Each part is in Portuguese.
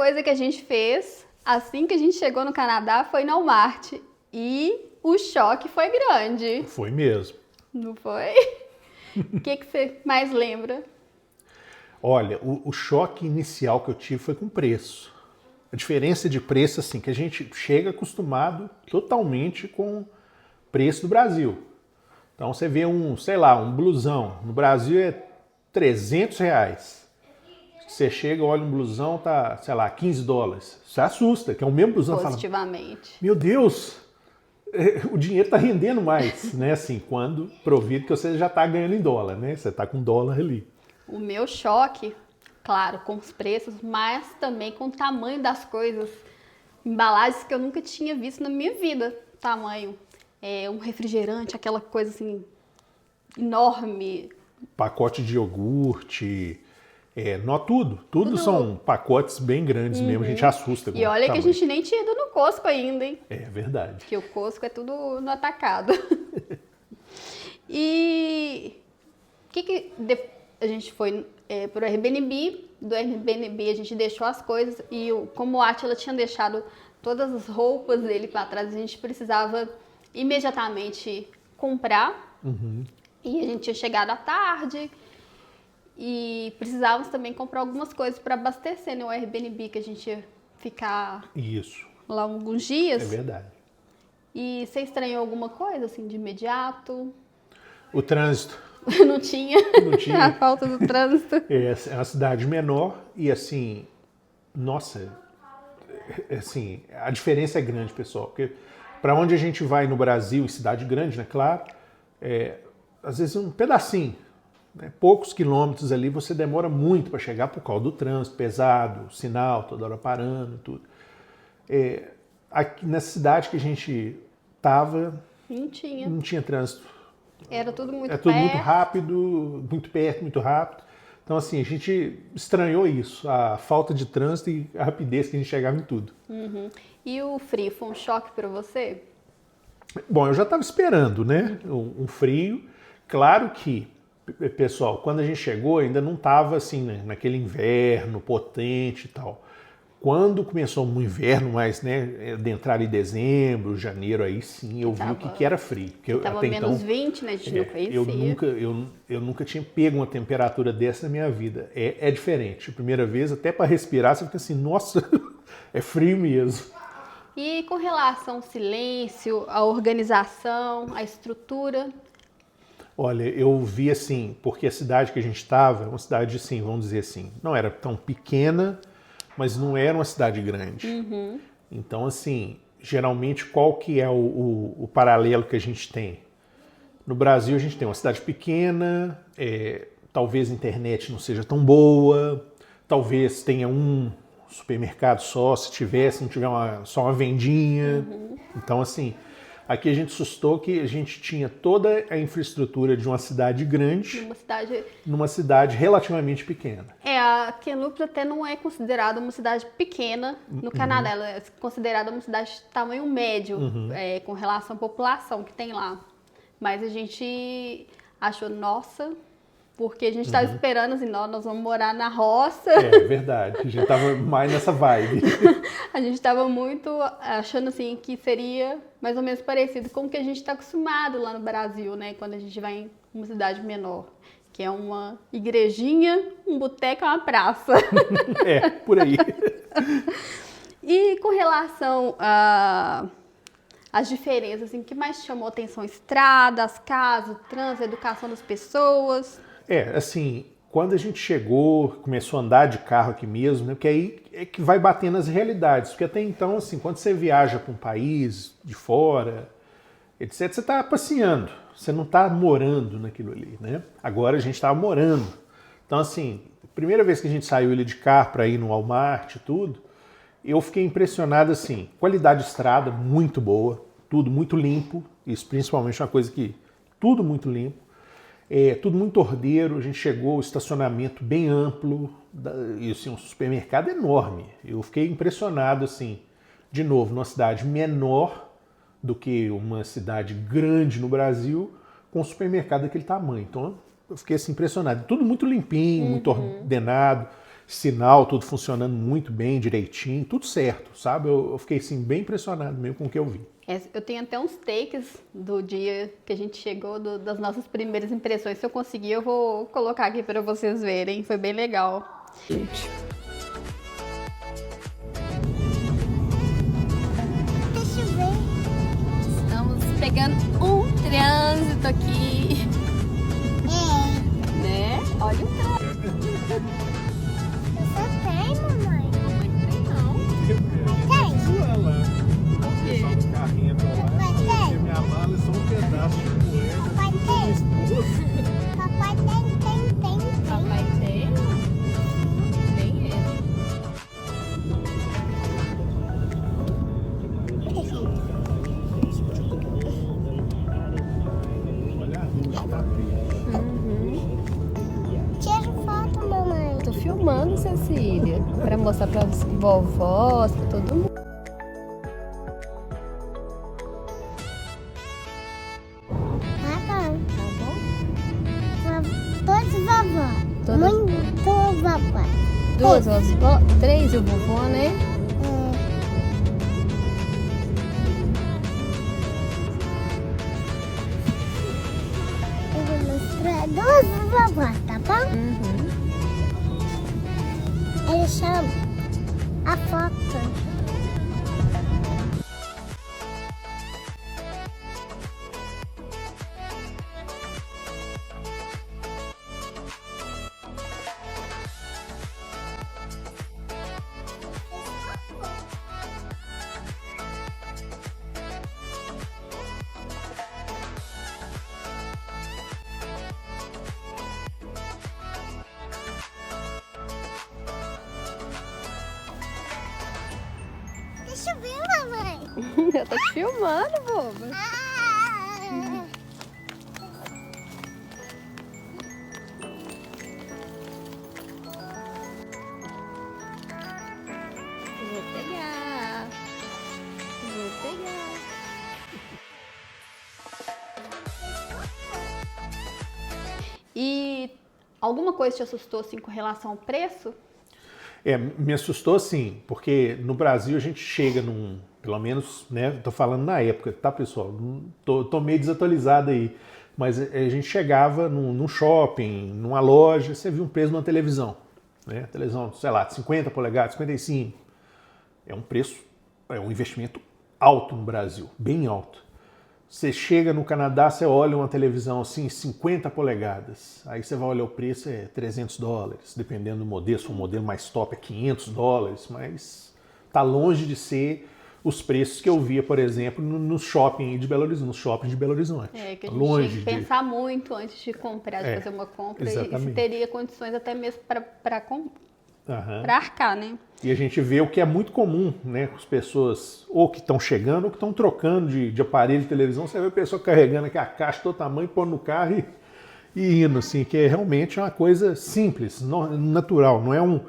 coisa que a gente fez assim que a gente chegou no Canadá foi no Walmart. E o choque foi grande. Foi mesmo. Não foi? O que você mais lembra? Olha, o choque inicial que eu tive foi com o preço. A diferença de preço, assim, que a gente chega acostumado totalmente com o preço do Brasil. Então você vê sei lá, um blusão. No Brasil é R$ 300. Você chega, olha um blusão, tá, sei lá, $15. Você assusta, que é o mesmo blusão. Positivamente. Fala, meu Deus, o dinheiro tá rendendo mais, né? Assim, quando provido que você já tá ganhando em dólar, né? Você tá com dólar ali. O meu choque, claro, com os preços, mas também com o tamanho das coisas. Embalagens que eu nunca tinha visto na minha vida. Tamanho. Um refrigerante, aquela coisa assim, enorme. Pacote de iogurte, tudo são pacotes bem grandes mesmo, a gente assusta com E olha o que a tamanho. gente nem tinha ido no Costco ainda, hein? É verdade. Porque o Costco é tudo no atacado. E a gente foi pro Airbnb, do Airbnb a gente deixou as coisas e como o Átila tinha deixado todas as roupas dele para trás, a gente precisava imediatamente comprar. E a gente tinha chegado à tarde e precisávamos também comprar algumas coisas para abastecer no Airbnb, que a gente ia ficar Isso, lá alguns é dias. verdade. E você estranhou alguma coisa assim de imediato? O trânsito Não tinha. não A tinha. falta do trânsito. É uma cidade menor e assim, nossa, assim, a diferença é grande, pessoal. Porque para onde a gente vai no Brasil, em cidade grande, né, claro, às vezes um pedacinho, né, poucos quilômetros ali, você demora muito para chegar por causa do trânsito pesado, sinal, toda hora parando e tudo. Aqui nessa cidade que a gente estava, Não tinha. não tinha trânsito. Era tudo muito É tudo muito perto. rápido, muito perto, muito rápido. Então, assim, a gente estranhou isso, a falta de trânsito e a rapidez que a gente chegava em tudo. E o frio foi um choque para você? Bom, eu já estava esperando, né? Um frio. Claro que, pessoal, quando a gente chegou, ainda não estava assim, né, naquele inverno potente e tal. Quando começou o inverno, mais, né, de entrar em dezembro, janeiro, aí sim eu vi o que era frio. Porque Tava até menos então, 20, né? A gente não conhecia. eu nunca tinha pego uma temperatura dessa na minha vida. É diferente. A primeira vez, até para respirar, você fica assim, nossa, é frio mesmo. E com relação ao silêncio, à organização, à estrutura? Olha, eu vi assim, porque a cidade que a gente estava, é uma cidade assim, vamos dizer assim, não era tão pequena, mas não era uma cidade grande. Então, assim, geralmente qual que é o paralelo que a gente tem? No Brasil a gente tem uma cidade pequena, talvez a internet não seja tão boa, talvez tenha um supermercado só, se tivesse, não tiver só uma vendinha. Então, assim, aqui a gente assustou que a gente tinha toda a infraestrutura de uma cidade grande numa cidade relativamente pequena. A Kamloops até não é considerada uma cidade pequena no Canadá, ela é considerada uma cidade de tamanho médio, com relação à população que tem lá. Mas a gente achou, nossa, porque a gente estava esperando assim, nós vamos morar na roça. É verdade, a gente estava mais nessa vibe. A gente estava muito achando assim que seria mais ou menos parecido com o que a gente está acostumado lá no Brasil, né? Quando a gente vai em uma cidade menor, que é uma igrejinha, um boteco, uma praça. Por aí. E com relação às diferenças, assim, o que mais chamou atenção? Estrada, as casas, o trânsito, a educação das pessoas? Assim, quando a gente chegou, começou a andar de carro aqui mesmo, né? Porque aí é que vai batendo as realidades. Porque até então, assim, quando você viaja para um país de fora, etc., você está passeando, você não está morando naquilo ali, né? Agora a gente estava morando. Então, assim, primeira vez que a gente saiu ali de carro para ir no Walmart e tudo, eu fiquei impressionado, assim, qualidade de estrada muito boa, tudo muito limpo, isso principalmente é uma coisa que, tudo muito limpo. Tudo muito ordeiro, a gente chegou, o estacionamento bem amplo, e assim, um supermercado enorme. Eu fiquei impressionado, assim, de novo, numa cidade menor do que uma cidade grande no Brasil, com um supermercado daquele tamanho. Então, eu fiquei assim, impressionado. Tudo muito limpinho, muito ordenado. sinal, tudo funcionando muito bem, direitinho, tudo certo, sabe? Eu fiquei assim bem impressionado mesmo com o que eu vi. Eu tenho até uns takes do dia que a gente chegou, das nossas primeiras impressões. Se eu conseguir, eu vou colocar aqui para vocês verem. Foi bem legal. Gente. Deixa eu ver. Estamos pegando um trânsito aqui. Né? Olha o trânsito. Eu só tenho, mamãe. Mamãe não tem, não. O quê? Só no carrinho pra lá, porque minha mala é só um pedaço de moeda. Papai tem. Papai tem. Papai tem? Tem ele. Olha a rua, tá feio. Tira foto, mamãe. Tô filmando, Cecília, pra mostrar pra vovós, pra todo mundo. Tá bom. Tá bom? Todos vovó. Todas? Muito vovó. Duas vovó, três e o vovô, né? Eu vou mostrar duas vovós, tá bom? Uhum. Ele chama a foto. Deixa eu ver, mamãe. Eu tô te filmando, boba. Vou pegar. Vou pegar. E alguma coisa te assustou assim com relação ao preço? Me assustou sim, porque no Brasil a gente chega num, pelo menos, né, tô falando na época, tá pessoal, tô meio desatualizado aí, mas a gente chegava num shopping, numa loja, você viu um preço numa televisão, né, televisão, sei lá, de 50 polegadas, 55, é um preço, é um investimento alto no Brasil, bem alto. Você chega no Canadá, você olha uma televisão assim, 50 polegadas. Aí você vai olhar o preço, é $300. Dependendo do modelo, se for um modelo mais top, é $500. Mas tá longe de ser os preços que eu via, por exemplo, no shopping de Belo Horizonte, nos shoppings de Belo Horizonte. É, que a gente longe tinha que pensar muito antes de comprar, de fazer uma compra. E se exatamente. teria condições até mesmo para Aham. arcar, né? E a gente vê o que é muito comum, né? Com as pessoas ou que estão chegando ou que estão trocando de aparelho de televisão. Você vê a pessoa carregando aqui a caixa do tamanho, pondo no carro e indo, assim, que é realmente uma coisa simples, natural. Não é um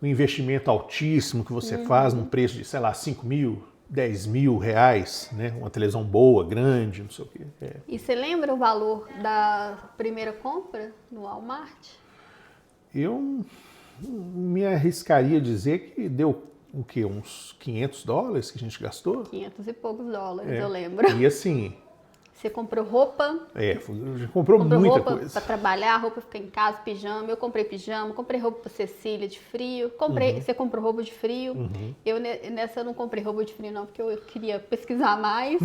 investimento altíssimo que você faz num preço de, sei lá, 5 mil, 10 mil reais, né? Uma televisão boa, grande, não sei o quê. E você lembra o valor da primeira compra no Walmart? Eu me arriscaria a dizer que deu o quê? Uns $500 que a gente gastou? 500 e poucos dólares, eu lembro. E assim, Você comprou roupa? a gente comprou muita roupa coisa. para trabalhar, roupa pra ficar em casa, pijama. Eu comprei pijama, comprei roupa pra Cecília de frio. Você comprou roupa de frio. Eu nessa eu não comprei roupa de frio não, porque eu queria pesquisar mais.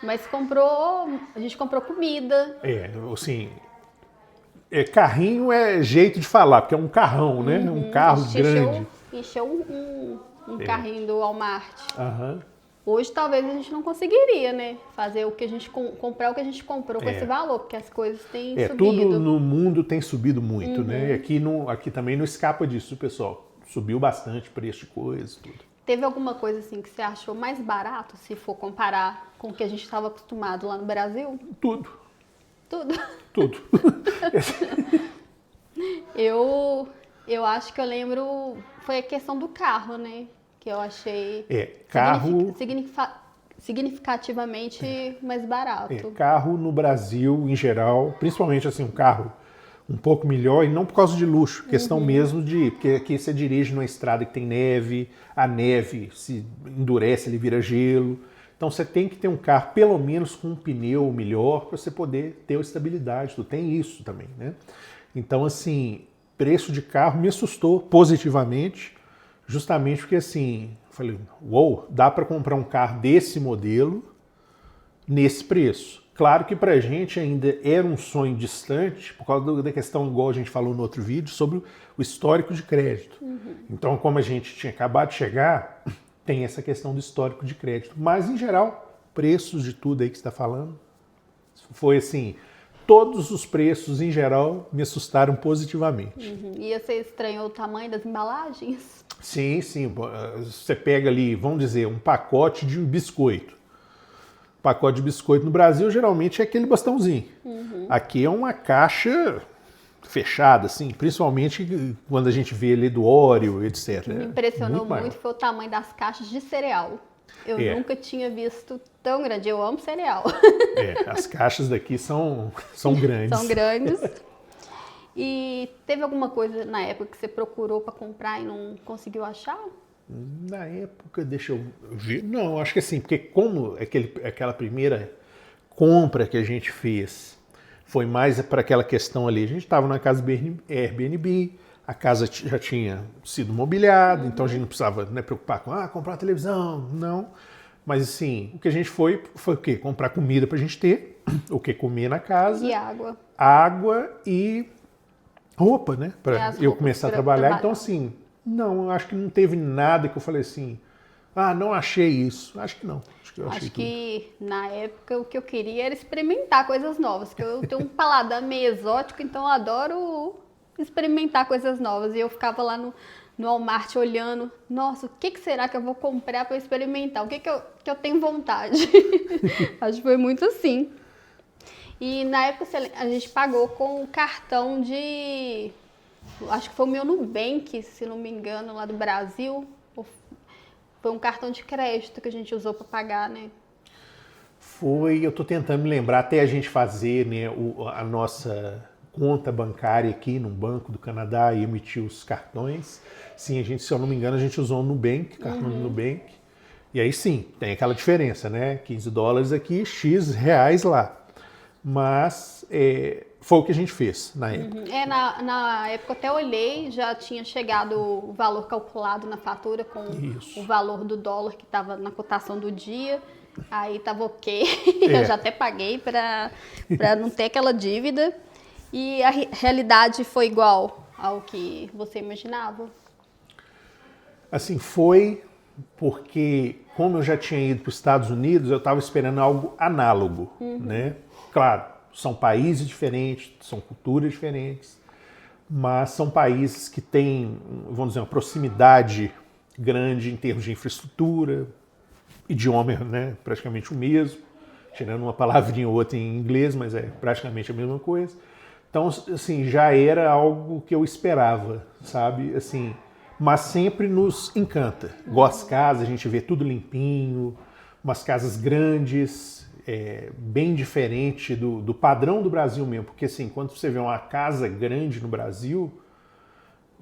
Mas a gente comprou comida. Assim, carrinho é jeito de falar, porque é um carrão, né? Um carro grande. Encheu um carrinho do Walmart. Aham. Hoje talvez a gente não conseguiria, né? Fazer o que a gente comprar o que a gente comprou com esse valor, porque as coisas têm subido. Tudo no mundo tem subido muito, né? E aqui também não escapa disso, pessoal. Subiu bastante o preço de coisas, tudo. Teve alguma coisa assim que você achou mais barato, se for comparar com o que a gente estava acostumado lá no Brasil? Tudo. Tudo. Tudo. Eu acho que eu lembro, foi a questão do carro, né? Que eu achei Carro... significativamente mais barato. Carro no Brasil, em geral, principalmente assim, um carro um pouco melhor, e não por causa de luxo, questão mesmo de... Porque aqui você dirige numa estrada que tem neve, a neve se endurece, ele vira gelo. Então você tem que ter um carro, pelo menos com um pneu melhor, para você poder ter estabilidade. Tem isso também, né? Então, assim, preço de carro me assustou positivamente, justamente porque, assim, falei, uou, dá para comprar um carro desse modelo nesse preço. Claro que pra gente ainda era um sonho distante, por causa da questão, igual a gente falou no outro vídeo, sobre o histórico de crédito. Então, como a gente tinha acabado de chegar, tem essa questão do histórico de crédito. Mas, em geral, preços de tudo aí que você está falando, foi assim, todos os preços, em geral, me assustaram positivamente. E você estranhou o tamanho das embalagens? Sim, sim. Você pega ali, vamos dizer, um pacote de biscoito. Pacote de biscoito no Brasil geralmente é aquele bastãozinho. Aqui é uma caixa fechada, assim, principalmente quando a gente vê ali do Oreo, etc. Me impressionou Muito maior. muito foi o tamanho das caixas de cereal. Eu É. nunca tinha visto tão grande. Eu amo cereal. As caixas daqui são grandes. São grandes. E teve alguma coisa na época que você procurou para comprar e não conseguiu achar? Na época, deixa eu ver. Não, acho que assim, porque como aquela primeira compra que a gente fez foi mais para aquela questão ali, a gente estava na casa Airbnb, a casa já tinha sido mobiliada, então a gente não precisava, né, preocupar com comprar uma televisão, não. Mas assim, o que a gente foi o quê? Comprar comida para a gente ter, o que comer na casa. E água. Água e roupa, né? Para as eu roupas começar a pra trabalhar. trabalhar. Então, assim, não, eu acho que não teve nada que eu falei assim, não achei isso. Acho que não. Acho que eu achei Acho tudo. que na época o que eu queria era experimentar coisas novas, porque eu tenho um paladar meio exótico, então eu adoro experimentar coisas novas. E eu ficava lá no Walmart olhando, nossa, o que será que eu vou comprar para experimentar? O que eu tenho vontade? Acho que foi muito assim. E na época a gente pagou com o cartão de... Acho que foi o meu Nubank, se não me engano, lá do Brasil. Foi um cartão de crédito que a gente usou para pagar, né? Eu tô tentando me lembrar até a gente fazer, né, a nossa conta bancária aqui no Banco do Canadá e emitir os cartões. Sim, se eu não me engano, a gente usou o Nubank, cartão do Nubank. E aí sim, tem aquela diferença, né? $15 aqui, X reais lá. Mas foi o que a gente fez na época. Na época eu até olhei, já tinha chegado o valor calculado na fatura com Isso. o valor do dólar que estava na cotação do dia. Aí tava ok, eu já até paguei para não ter aquela dívida. E a realidade foi igual ao que você imaginava? Assim, foi porque, como eu já tinha ido para os Estados Unidos, eu estava esperando algo análogo, né? Claro, são países diferentes, são culturas diferentes, mas são países que têm, vamos dizer, uma proximidade grande em termos de infraestrutura, idioma, né? Praticamente o mesmo, tirando uma palavrinha ou outra em inglês, mas é praticamente a mesma coisa. Então, assim, já era algo que eu esperava, sabe? Assim, mas sempre nos encanta. Igual as casas, a gente vê tudo limpinho, umas casas grandes, bem diferente do padrão do Brasil mesmo. Porque, assim, quando você vê uma casa grande no Brasil,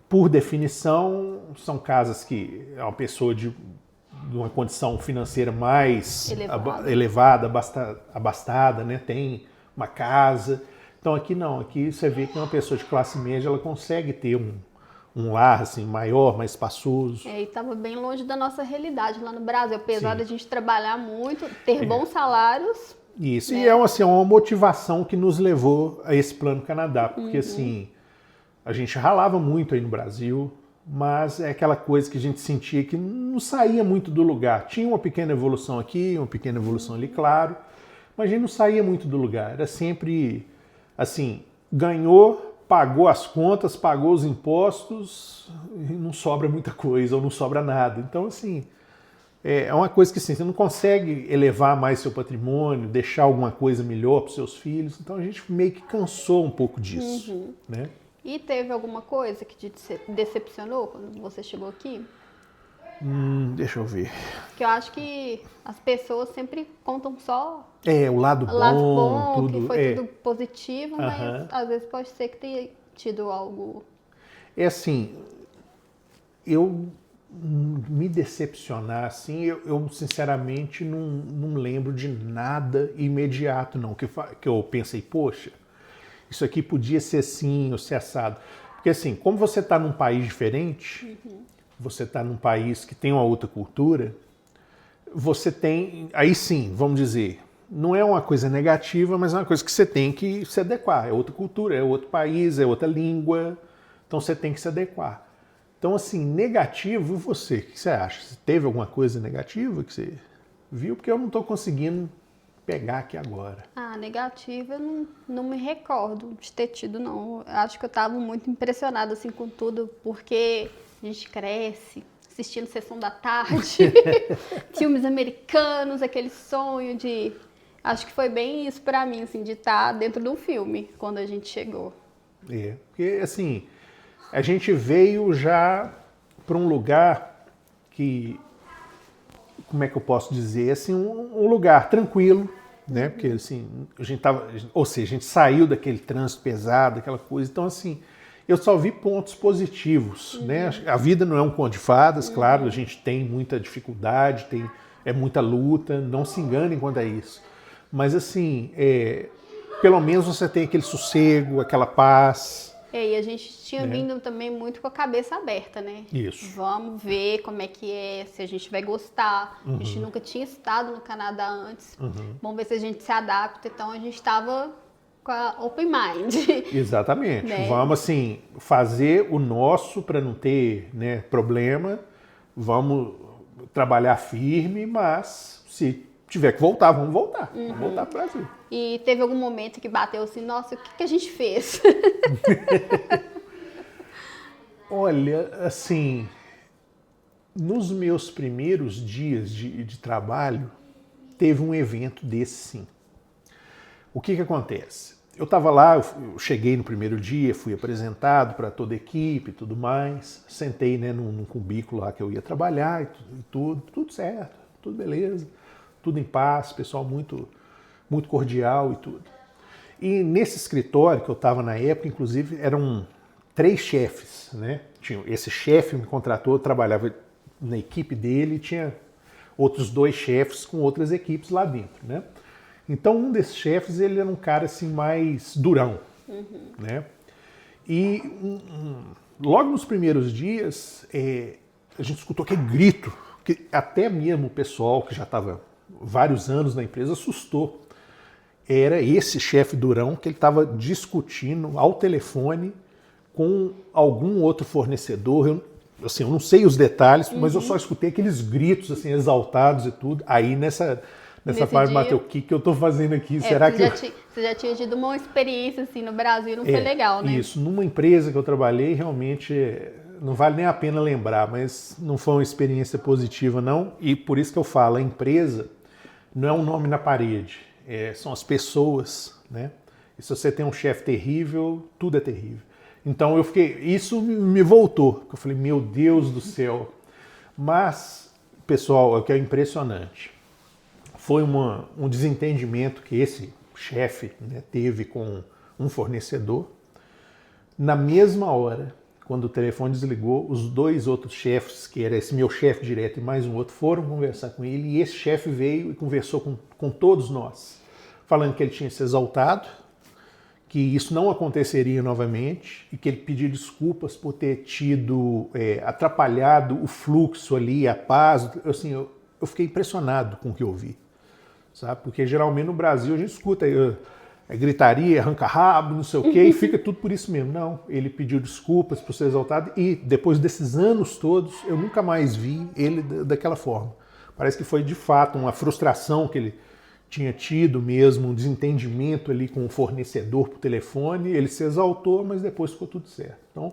por definição, são casas que é uma pessoa de uma condição financeira mais elevada, abastada, né? Tem uma casa. Então aqui não, aqui você vê que uma pessoa de classe média ela consegue ter um lar assim, maior, mais espaçoso. E estava bem longe da nossa realidade lá no Brasil, apesar da gente trabalhar muito, ter bons salários. Isso, né? E é uma motivação que nos levou a esse Plano Canadá, porque assim, a gente ralava muito aí no Brasil, mas é aquela coisa que a gente sentia que não saía muito do lugar. Tinha uma pequena evolução aqui, uma pequena evolução ali, claro, mas a gente não saía muito do lugar. Era sempre assim, ganhou, pagou as contas, pagou os impostos e não sobra muita coisa ou não sobra nada. Então, assim, é uma coisa que assim, você não consegue elevar mais seu patrimônio, deixar alguma coisa melhor para os seus filhos. Então, a gente meio que cansou um pouco disso, né? E teve alguma coisa que te decepcionou quando você chegou aqui? Deixa eu ver. Porque eu acho que as pessoas sempre contam só O lado o lado bom, bom, tudo. que foi tudo positivo, Aham. mas às vezes pode ser que tenha tido algo. É assim, eu me decepcionar assim, eu sinceramente não lembro de nada imediato, não. Que eu pensei, poxa, isso aqui podia ser assim ou ser assado. Porque assim, como você está num país diferente, você está num país que tem uma outra cultura, você tem, aí sim, vamos dizer, não é uma coisa negativa, mas é uma coisa que você tem que se adequar. É outra cultura, é outro país, é outra língua, então você tem que se adequar. Então, assim, negativo, você, o que você acha? Você teve alguma coisa negativa que você viu? Porque eu não estou conseguindo pegar aqui agora. Negativa, eu não me recordo de ter tido, não. Eu acho que eu estava muito impressionada assim, com tudo, porque a gente cresce assistindo Sessão da Tarde, filmes americanos, aquele sonho de... Acho que foi bem isso pra mim, assim, de estar dentro de um filme, quando a gente chegou. Porque, assim, a gente veio já para um lugar que, como é que eu posso dizer, assim, um lugar tranquilo, né? Porque assim, a gente tava, ou seja, a gente saiu daquele trânsito pesado, aquela coisa. Então assim, eu só vi pontos positivos, né? A vida não é um conto de fadas, claro, a gente tem muita dificuldade, é muita luta, não se enganem quanto a isso. Mas assim, pelo menos você tem aquele sossego, aquela paz. E a gente tinha vindo também muito com a cabeça aberta, né? Isso. Vamos ver como é que é, se a gente vai gostar. A gente nunca tinha estado no Canadá antes. Vamos ver se a gente se adapta. Então a gente estava com a open mind. Exatamente. Né? Vamos assim fazer o nosso para não ter, né, problema. Vamos trabalhar firme, mas se tiver que voltar, vamos voltar. Vamos voltar para o Brasil. E teve algum momento que bateu assim, nossa, o que a gente fez? Olha, assim, nos meus primeiros dias de trabalho, teve um evento desse sim. O que acontece? Eu estava lá, eu cheguei no primeiro dia, fui apresentado para toda a equipe e tudo mais, sentei, né, num cubículo lá que eu ia trabalhar e tudo certo, tudo beleza, tudo em paz, pessoal muito cordial e tudo. E nesse escritório que eu estava na época, inclusive, eram 3 chefes, né? Esse chefe me contratou, eu trabalhava na equipe dele, e tinha outros 2 chefes com outras equipes lá dentro, né? Então um desses chefes, ele era um cara assim mais durão, né? E logo nos primeiros dias, a gente escutou aquele grito, que até mesmo o pessoal que já estava vários anos na empresa assustou. Era esse chefe durão que ele estava discutindo ao telefone com algum outro fornecedor. Eu não sei os detalhes, mas eu só escutei aqueles gritos assim, exaltados e tudo. Aí nessa parte, Matheus, o que eu estou fazendo aqui? Será que você já tinha tido uma experiência assim no Brasil, não foi legal, né? Isso, numa empresa que eu trabalhei, realmente não vale nem a pena lembrar, mas não foi uma experiência positiva, não. E por isso que eu falo, a empresa não é um nome na parede. São as pessoas, né? E se você tem um chefe terrível, tudo é terrível. Então isso me voltou, eu falei, meu Deus do céu. Mas, pessoal, o que é impressionante, foi um desentendimento que esse chefe, né, teve com um fornecedor. Na mesma hora, quando o telefone desligou, os 2 outros chefes, que era esse meu chefe direto e mais um outro, foram conversar com ele, e esse chefe veio e conversou com todos nós, falando que ele tinha se exaltado, que isso não aconteceria novamente e que ele pediu desculpas por ter atrapalhado o fluxo ali, a paz. Assim, eu fiquei impressionado com o que eu vi, sabe? Porque geralmente no Brasil a gente escuta gritaria, arranca rabo, não sei o quê, e fica tudo por isso mesmo. Não, ele pediu desculpas por ser exaltado e depois desses anos todos eu nunca mais vi ele daquela forma. Parece que foi de fato uma frustração que ele tinha tido mesmo, um desentendimento ali com o fornecedor por telefone, ele se exaltou, mas depois ficou tudo certo. Então,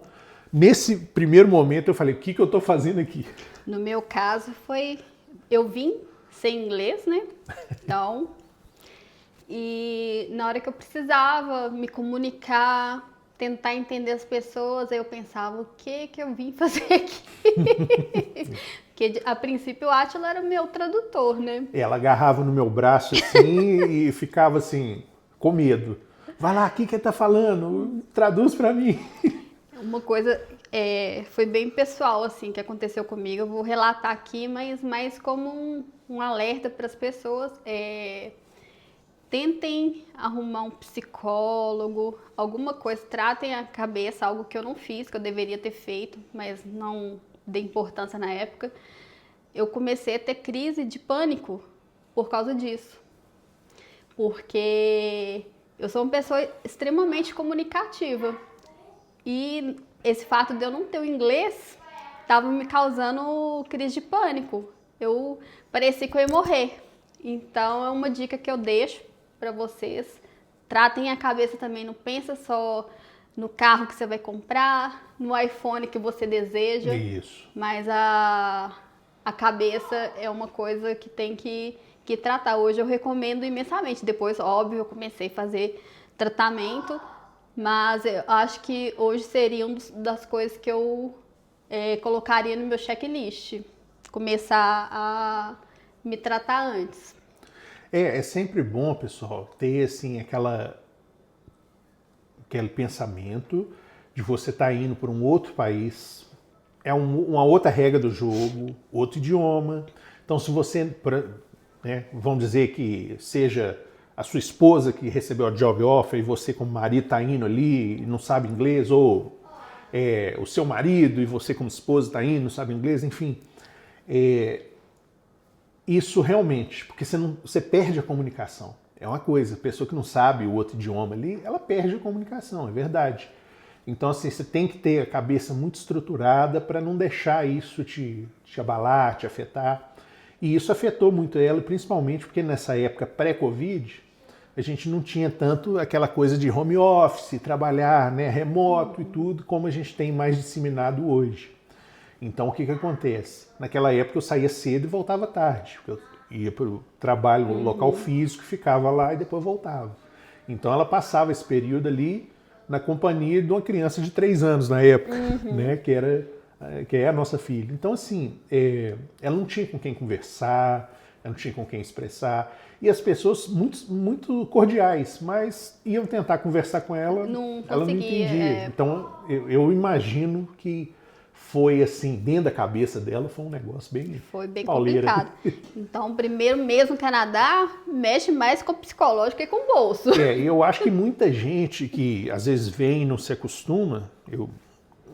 nesse primeiro momento eu falei, o que eu estou fazendo aqui? No meu caso eu vim sem inglês, né? Então, e na hora que eu precisava me comunicar, tentar entender as pessoas, aí eu pensava, o que eu vim fazer aqui? Porque a princípio o Átila era meu tradutor, né? Ela agarrava no meu braço assim e ficava assim, com medo. Vai lá, o que ele tá falando? Traduz para mim. Uma coisa foi bem pessoal, assim, que aconteceu comigo. Eu vou relatar aqui, mas mais como um alerta para as pessoas. Tentem arrumar um psicólogo, alguma coisa, tratem a cabeça, algo que eu não fiz, que eu deveria ter feito, mas não dei importância na época. Eu comecei a ter crise de pânico por causa disso. Porque eu sou uma pessoa extremamente comunicativa. E esse fato de eu não ter o inglês estava me causando crise de pânico. Eu parecia que eu ia morrer. Então é uma dica que eu deixo para vocês. Tratem a cabeça também, não pensa só no carro que você vai comprar, no iPhone que você deseja. Isso. Mas a cabeça é uma coisa que tem que tratar. Hoje eu recomendo imensamente. Depois, óbvio, eu comecei a fazer tratamento, mas eu acho que hoje seria uma das coisas que eu colocaria no meu checklist. Começar a me tratar antes. É sempre bom, pessoal, ter assim aquele pensamento de você estar indo para um outro país. É uma outra regra do jogo, outro idioma. Então, se você, vamos dizer que seja a sua esposa que recebeu a job offer e você como marido está indo ali e não sabe inglês, ou o seu marido e você como esposa está indo e não sabe inglês, enfim. Isso realmente, porque você perde a comunicação. É uma coisa, a pessoa que não sabe o outro idioma ali, ela perde a comunicação, é verdade. Então, assim, você tem que ter a cabeça muito estruturada para não deixar isso te abalar, te afetar. E isso afetou muito ela, principalmente porque nessa época pré-Covid, a gente não tinha tanto aquela coisa de home office, trabalhar, né, remoto e tudo, como a gente tem mais disseminado hoje. Então, o que acontece? Naquela época eu saía cedo e voltava tarde. Eu ia para o trabalho no local físico, ficava lá e depois voltava. Então, ela passava esse período ali na companhia de uma criança de 3 anos na época, né, que é a nossa filha. Então, assim, ela não tinha com quem conversar, ela não tinha com quem expressar. E as pessoas muito, muito cordiais, mas iam tentar conversar com ela, ela não entendia. Então, eu imagino que foi assim, dentro da cabeça dela, foi um negócio bem pauleira. Complicado. Então, primeiro mês no Canadá, mexe mais com o psicológico que com o bolso. Eu acho que muita gente que às vezes vem e não se acostuma, eu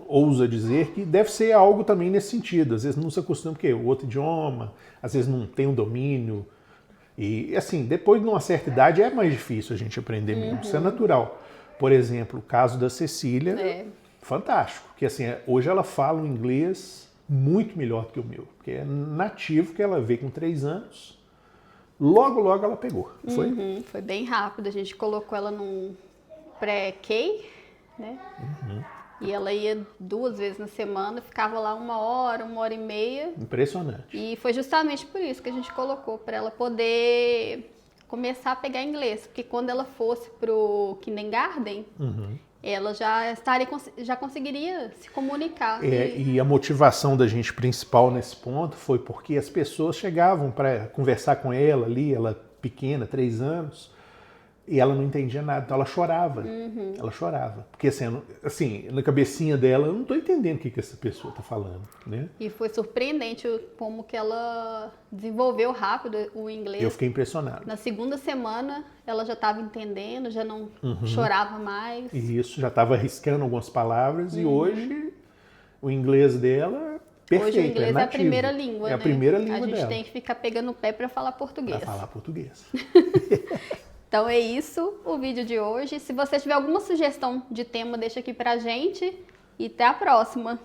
ouso dizer que deve ser algo também nesse sentido. Às vezes não se acostuma porque o outro idioma, às vezes não tem um domínio. E assim, depois de uma certa idade é mais difícil a gente aprender mesmo, isso é natural. Por exemplo, o caso da Cecília, fantástico, porque assim, hoje ela fala um inglês muito melhor do que o meu, porque é nativo que ela veio com 3 anos, logo ela pegou, foi? Foi bem rápido, a gente colocou ela num pré-K, né? E ela ia 2 vezes na semana, ficava lá 1 hora, 1h30. Impressionante. E foi justamente por isso que a gente colocou, para ela poder começar a pegar inglês, porque quando ela fosse pro kindergarten, ela já conseguiria se comunicar. E a motivação da gente principal nesse ponto foi porque as pessoas chegavam para conversar com ela ali, ela pequena, 3 anos, e ela não entendia nada, então ela chorava. Ela chorava. Porque assim, na cabecinha dela, eu não estou entendendo o que essa pessoa está falando, né? E foi surpreendente como que ela desenvolveu rápido o inglês. Eu fiquei impressionado. Na 2ª semana, ela já estava entendendo, já não chorava mais. E isso, já estava arriscando algumas palavras, e hoje o inglês dela perfeito, hoje o inglês é a primeira língua, né? É a primeira língua dela. A gente tem que ficar pegando o pé para falar português. Para falar português. Então é isso o vídeo de hoje. Se você tiver alguma sugestão de tema, deixa aqui pra gente. E até a próxima!